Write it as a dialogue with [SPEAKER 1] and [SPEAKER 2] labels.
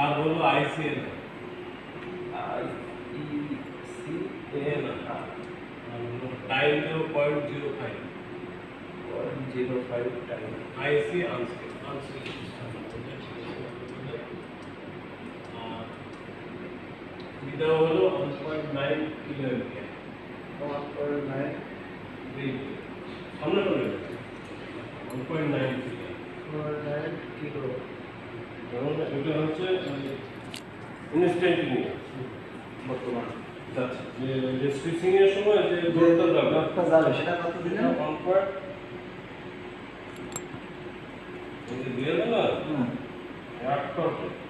[SPEAKER 1] আর বলো ICN time 0.05 time IC আনস্কেল এটা হলো 1.9 কিলো অ্যাম্পিয়ার 1.9 সামনে করে 1.9 কিলো এবং এটা হচ্ছে ইনস্ট্যান্টিনিয়াস বর্তমান আচ্ছা যে সুইচিং এর সময় যে লোডটা যাবে
[SPEAKER 2] সেটা কত দিলে
[SPEAKER 1] 1. এই যে দিয়ে দিল 8